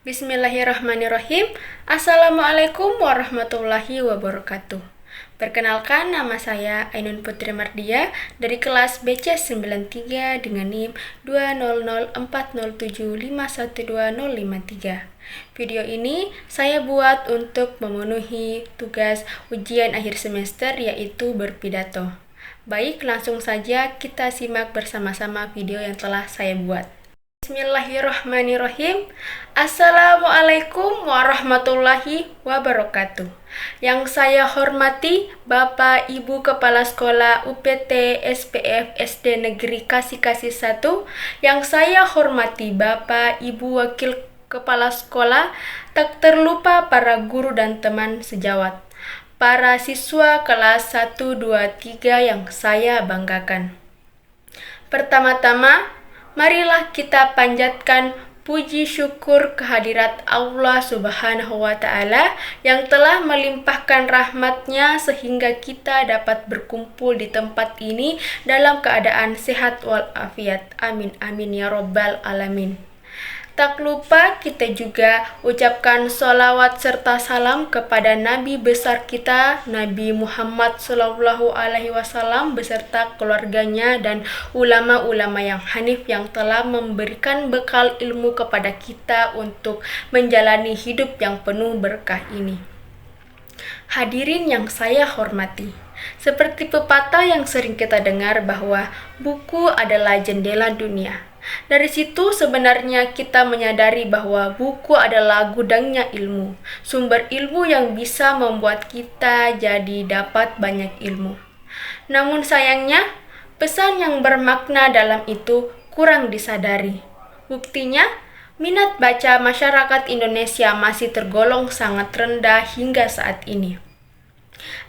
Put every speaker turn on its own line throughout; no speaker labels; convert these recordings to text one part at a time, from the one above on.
Bismillahirrahmanirrahim. Assalamualaikum warahmatullahi wabarakatuh. Perkenalkan, nama saya Ainun Putri Mardia dari kelas BC 93 dengan NIM 20040751253. Video ini saya buat untuk memenuhi tugas ujian akhir semester, yaitu berpidato. Baik, langsung saja kita simak bersama-sama video yang telah saya buat. Bismillahirrahmanirrahim. Assalamualaikum warahmatullahi wabarakatuh. Yang saya hormati Bapak Ibu Kepala Sekolah UPT SPF SD Negeri Kasih-Kasih 1. Yang saya hormati Bapak Ibu Wakil Kepala Sekolah, tak terlupa para guru dan teman sejawat. Para siswa kelas 1, 2, 3 yang saya banggakan. Pertama-tama, marilah kita panjatkan puji syukur kehadirat Allah Subhanahu wa Ta'ala yang telah melimpahkan rahmat-Nya sehingga kita dapat berkumpul di tempat ini dalam keadaan sehat walafiat. Amin amin ya robbal alamin. Tak lupa kita juga ucapkan sholawat serta salam kepada Nabi besar kita, Nabi Muhammad SAW beserta keluarganya dan ulama-ulama yang hanif yang telah memberikan bekal ilmu kepada kita untuk menjalani hidup yang penuh berkah ini. Hadirin yang saya hormati, seperti pepatah yang sering kita dengar bahwa buku adalah jendela dunia. Dari situ sebenarnya kita menyadari bahwa buku adalah gudangnya ilmu, sumber ilmu yang bisa membuat kita jadi dapat banyak ilmu. Namun sayangnya, pesan yang bermakna dalam itu kurang disadari. Buktinya, minat baca masyarakat Indonesia masih tergolong sangat rendah hingga saat ini.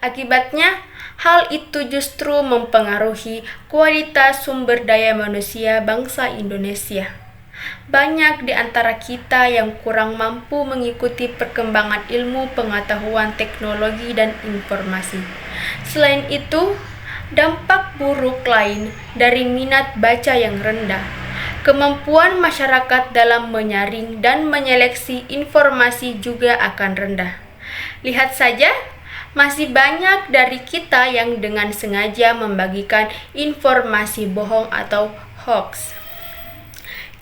Akibatnya, hal itu justru mempengaruhi kualitas sumber daya manusia bangsa Indonesia. Banyak di antara kita yang kurang mampu mengikuti perkembangan ilmu pengetahuan teknologi dan informasi. Selain itu, dampak buruk lain dari minat baca yang rendah, kemampuan masyarakat dalam menyaring dan menyeleksi informasi juga akan rendah. Lihat saja, masih banyak dari kita yang dengan sengaja membagikan informasi bohong atau hoax.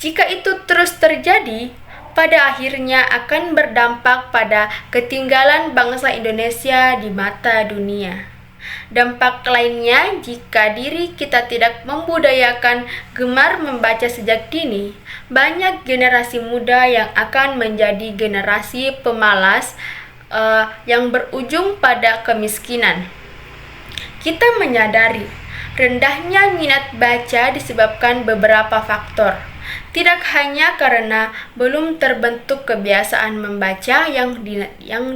Jika itu terus terjadi, pada akhirnya akan berdampak pada ketinggalan bangsa Indonesia di mata dunia. Dampak lainnya, jika diri kita tidak membudayakan gemar membaca sejak dini, banyak generasi muda yang akan menjadi generasi pemalas yang berujung pada kemiskinan. Kita menyadari rendahnya minat baca disebabkan beberapa faktor. Tidak hanya karena belum terbentuk kebiasaan membaca yang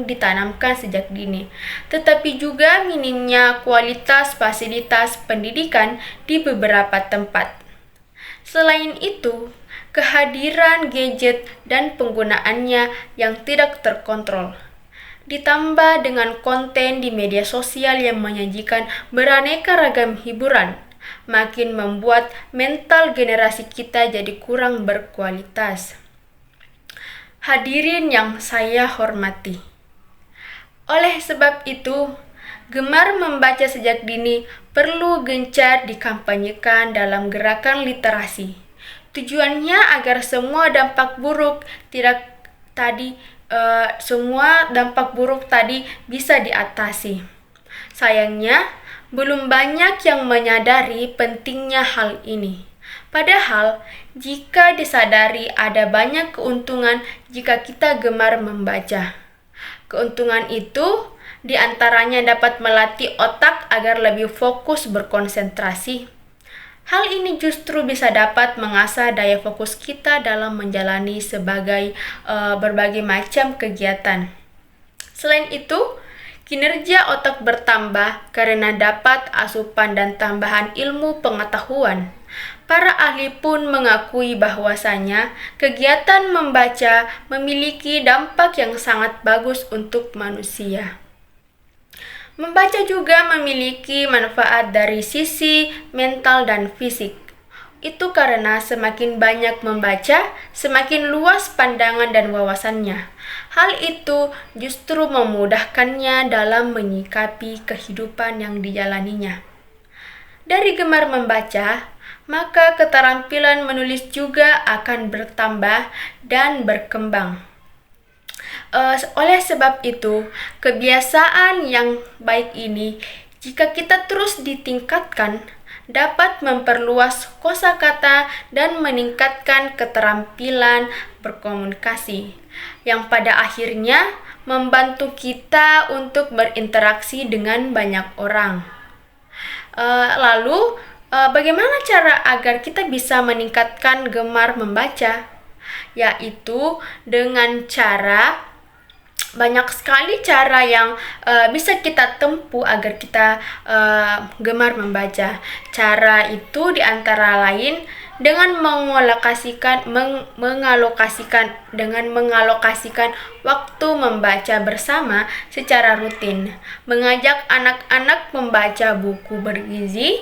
ditanamkan sejak dini, tetapi juga minimnya kualitas fasilitas pendidikan di beberapa tempat. Selain itu, kehadiran gadget dan penggunaannya yang tidak terkontrol, ditambah dengan konten di media sosial yang menyajikan beraneka ragam hiburan, makin membuat mental generasi kita jadi kurang berkualitas. Hadirin yang saya hormati, oleh sebab itu, gemar membaca sejak dini perlu gencar dikampanyekan dalam gerakan literasi. Tujuannya agar semua dampak buruk tadi bisa diatasi. Sayangnya, belum banyak yang menyadari pentingnya hal ini. Padahal, jika disadari ada banyak keuntungan jika kita gemar membaca. Keuntungan itu diantaranya dapat melatih otak agar lebih fokus berkonsentrasi. Hal ini justru bisa dapat mengasah daya fokus kita dalam menjalani berbagai macam kegiatan. Selain itu, kinerja otak bertambah karena dapat asupan dan tambahan ilmu pengetahuan. Para ahli pun mengakui bahwasanya kegiatan membaca memiliki dampak yang sangat bagus untuk manusia. Membaca juga memiliki manfaat dari sisi mental dan fisik. Itu karena semakin banyak membaca, semakin luas pandangan dan wawasannya. Hal itu justru memudahkannya dalam menyikapi kehidupan yang dijalaninya. Dari gemar membaca, maka keterampilan menulis juga akan bertambah dan berkembang. Oleh sebab itu, kebiasaan yang baik ini, jika kita terus ditingkatkan, dapat memperluas kosakata dan meningkatkan keterampilan berkomunikasi, yang pada akhirnya membantu kita untuk berinteraksi dengan banyak orang. Lalu, bagaimana cara agar kita bisa meningkatkan gemar membaca? Yaitu dengan cara banyak sekali cara yang bisa kita tempuh agar kita gemar membaca. Cara itu diantara lain dengan mengalokasikan waktu membaca bersama secara rutin, mengajak anak-anak membaca buku bergizi,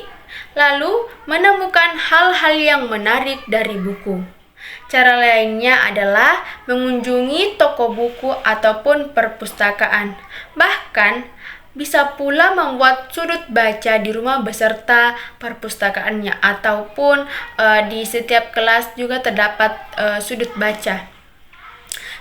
lalu menemukan hal-hal yang menarik dari buku. Cara lainnya adalah mengunjungi toko buku ataupun perpustakaan. Bahkan, bisa pula membuat sudut baca di rumah beserta perpustakaannya, ataupun di setiap kelas juga terdapat sudut baca.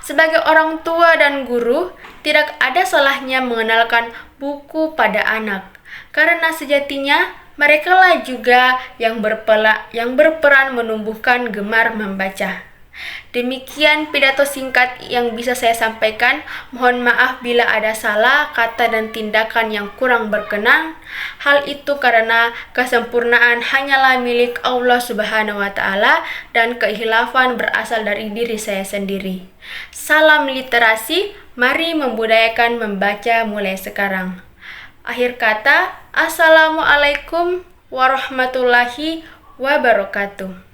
Sebagai orang tua dan guru, tidak ada salahnya mengenalkan buku pada anak, karena sejatinya mereka lah juga yang berperan menumbuhkan gemar membaca. Demikian pidato singkat yang bisa saya sampaikan. Mohon maaf bila ada salah kata dan tindakan yang kurang berkenan. Hal itu karena kesempurnaan hanyalah milik Allah Subhanahu wa Ta'ala dan kekhilafan berasal dari diri saya sendiri. Salam literasi, mari membudayakan membaca mulai sekarang. Akhir kata, Assalamualaikum warahmatullahi wabarakatuh.